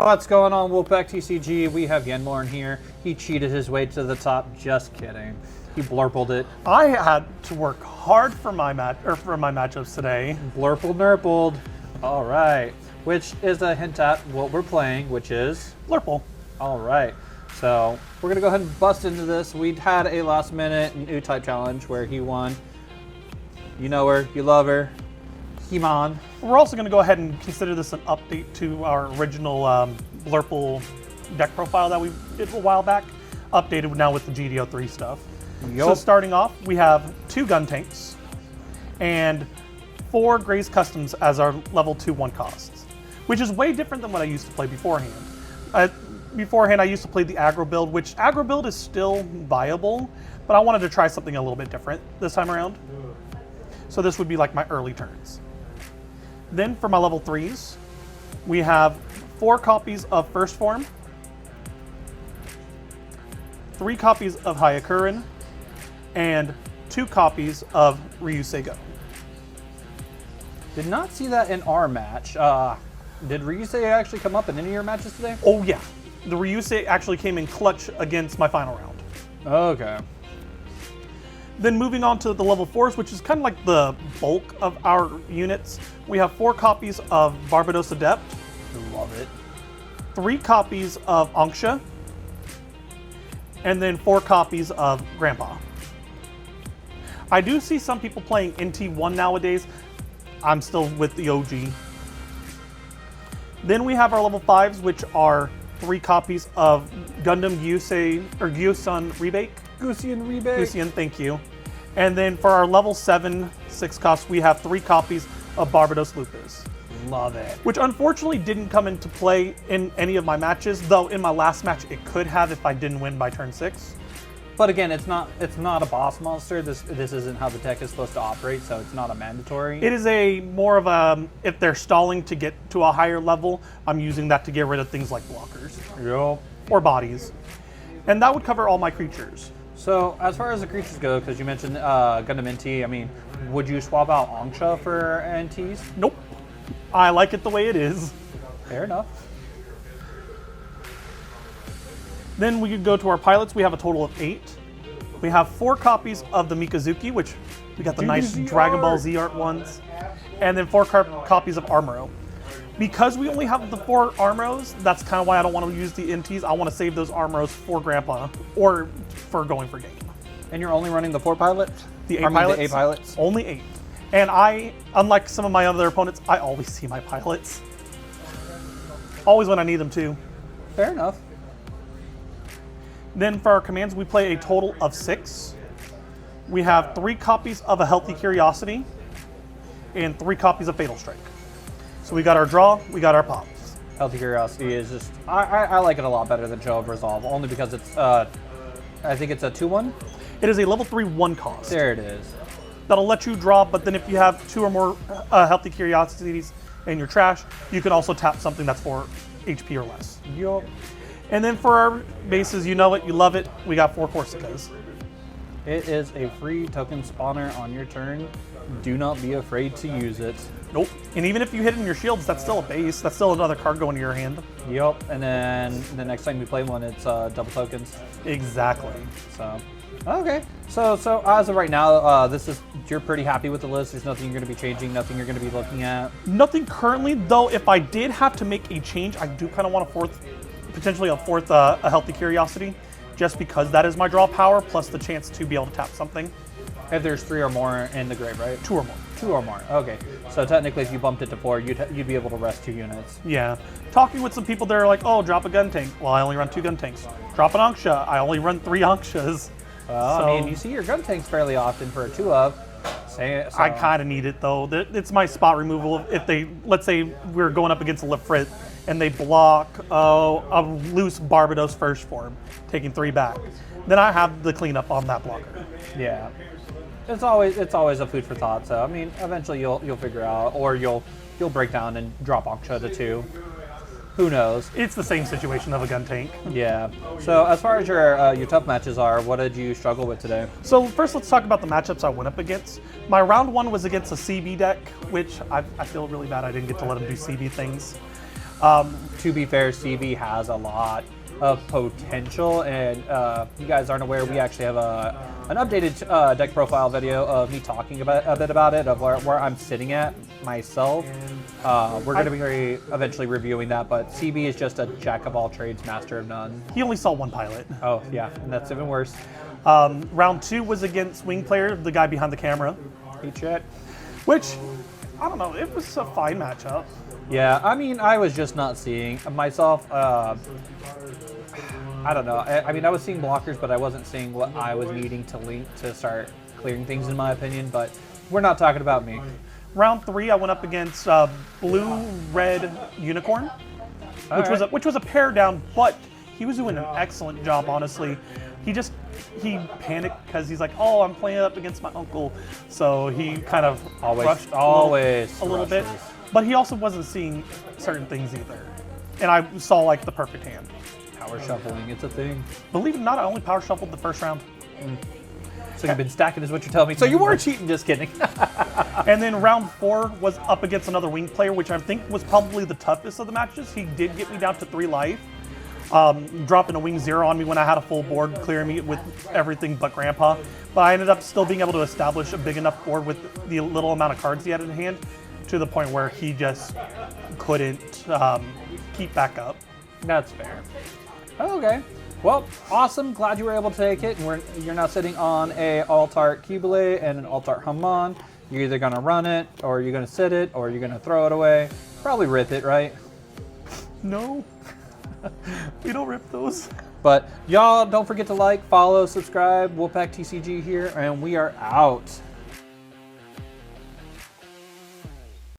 What's going on, Wolfpack TCG? We have Yenlorn here. He cheated his way to the top. Just kidding. He blurpled it. I had to work hard for my matchups today. Blurpled nurpled. All right. Which is a hint at what we're playing, which is Blurple. All right. So we're gonna go ahead and bust into this. We had a last-minute NewType challenge where he won. You know her, you love her. He-mon. We're also going to go ahead and consider this an update to our original Blurple deck profile that we did a while back, updated now with the GDO3 stuff. Yep. So starting off, we have 2 gun tanks and 4 Graze Customs as our level 2/1 costs, which is way different than what I used to play beforehand. Beforehand, I used to play the Aggro build, which Aggro build is still viable, but I wanted to try something a little bit different this time around. So this would be like my early turns. Then for my level 3s, we have 4 copies of First Form, 3 copies of Hyakurin, and 2 copies of Ryusei-Go. Did not see that in our match. Did Ryusei actually come up in any of your matches today? Oh yeah, the Ryusei actually came in clutch against my final round. Okay. Then moving on to the level 4s, which is kind of like the bulk of our units, we have 4 copies of Barbados Adept. Love it. 3 copies of Anksha, and then 4 copies of Grandpa. I do see some people playing NT1 nowadays. I'm still with the OG. Then we have our level 5s, which are 3 copies of Gundam Gyusen Rebake. Gusian rebate. Gusian, thank you. And then for our level 7 6 cost, we have 3 copies of Barbados Lupus. Love it. Which unfortunately didn't come into play in any of my matches, though in my last match it could have if I didn't win by turn 6. But again, it's not a boss monster. This isn't how the deck is supposed to operate, so it's not a mandatory. It is a more of a, if they're stalling to get to a higher level, I'm using that to get rid of things like blockers. Yep. Or bodies. And that would cover all my creatures. So as far as the creatures go, because you mentioned Gundam NT, I mean, would you swap out Anksha for NTs? Nope. I like it the way it is. Fair enough. Then we could go to our pilots. We have a total of 8. We have 4 copies of the Mikazuki, which we got the nice Dragon Ball Z art ones. And then 4 copies of Armoro. Because we only have the 4 Armoros, that's kind of why I don't want to use the NTs. I want to save those Armoros for Grandpa, or for going for game. And you're only running the 4 pilots? The 8 pilots? The 8 pilots? Only 8. And I, unlike some of my other opponents, I always see my pilots. Always when I need them to. Fair enough. Then for our commands, we play a total of 6. We have 3 copies of A Healthy Curiosity and 3 copies of Fatal Strike. So we got our draw, we got our pops. Healthy Curiosity is just, I like it a lot better than Show of Resolve, only because it's, I think it's a 2/1? It is a level 3/1 cost. There it is. That'll let you draw, but then if you have 2 or more Healthy Curiosities in your trash, you can also tap something that's 4 HP or less. Yup. And then for our bases, you know it, you love it, we got 4 Corsicas. It is a free token spawner on your turn. Do not be afraid to use it. Nope. And even if you hit it in your shields, that's still a base. That's still another card going to your hand. Yup. And then the next time you play one, it's double tokens. Exactly. So, okay. So as of right now, you're pretty happy with the list. There's nothing you're going to be changing, nothing you're going to be looking at. Nothing currently, though. If I did have to make a change, I do kind of want potentially a fourth A Healthy Curiosity, just because that is my draw power plus the chance to be able to tap something. If there's 3 or more in the grave, right? 2 or more. 2 or more. Okay. So technically, if you bumped it to 4, you'd be able to rest 2 units. Yeah. Talking with some people, they're like, "Oh, drop a gun tank." Well, I only run 2 gun tanks. Drop an Anksha. I only run 3 Ankshas. Well, so, I mean, you see your gun tanks fairly often for a 2 of. I kind of need it though. It's my spot removal. If they, let's say we're going up against a Lefrit and they block a loose Barbados First Form, taking 3 back, then I have the cleanup on that blocker. Yeah. It's always a food for thought. So I mean, eventually you'll figure out, or you'll break down and drop Anksha to 2. Who knows? It's the same situation of a gun tank. Yeah. So as far as your tough matches are, what did you struggle with today? So first, let's talk about the matchups I went up against. My round one was against a CB deck, which I feel really bad I didn't get to let him do CB things. To be fair, CB has a lot of potential, and you guys aren't aware, we actually have an updated deck profile video of me talking about a bit about it, of where I'm sitting at myself. We're going to be eventually reviewing that, but CB is just a jack of all trades, master of none. He only saw one pilot. Oh yeah, and that's even worse. Round 2 was against Wing Player, the guy behind the camera, Hey, chat. which, I don't know, it was a fine matchup. Yeah, I mean, I was just not seeing myself. I don't know. I mean, I was seeing blockers, but I wasn't seeing what I was needing to link to start clearing things, in my opinion. But we're not talking about me. Round 3, I went up against Blue-Red Unicorn, which was a pair down, but he was doing an excellent job, honestly. He panicked because he's like, oh, I'm playing up against my uncle. So he kind of rushed a little bit. But he also wasn't seeing certain things either. And I saw like the perfect hand. Power shuffling, it's a thing. Believe it or not, I only power shuffled the first round. So you've been stacking is what you're telling me. So you were cheating, just kidding. And then round 4 was up against another Wing Player, which I think was probably the toughest of the matches. He did get me down to 3 life. Dropping a Wing 0 on me when I had a full board, clearing me with everything but Grandpa. But I ended up still being able to establish a big enough board with the little amount of cards he had in hand, to the point where he just couldn't keep back up. That's fair. Okay. Well, awesome. Glad you were able to take it. And you're now sitting on a Altart Qibale and an Altart Hammon. You're either going to run it, or you're going to sit it, or you're going to throw it away. Probably rip it, right? No. We don't rip those. But y'all, don't forget to like, follow, subscribe. Wolfpack TCG here, and we are out.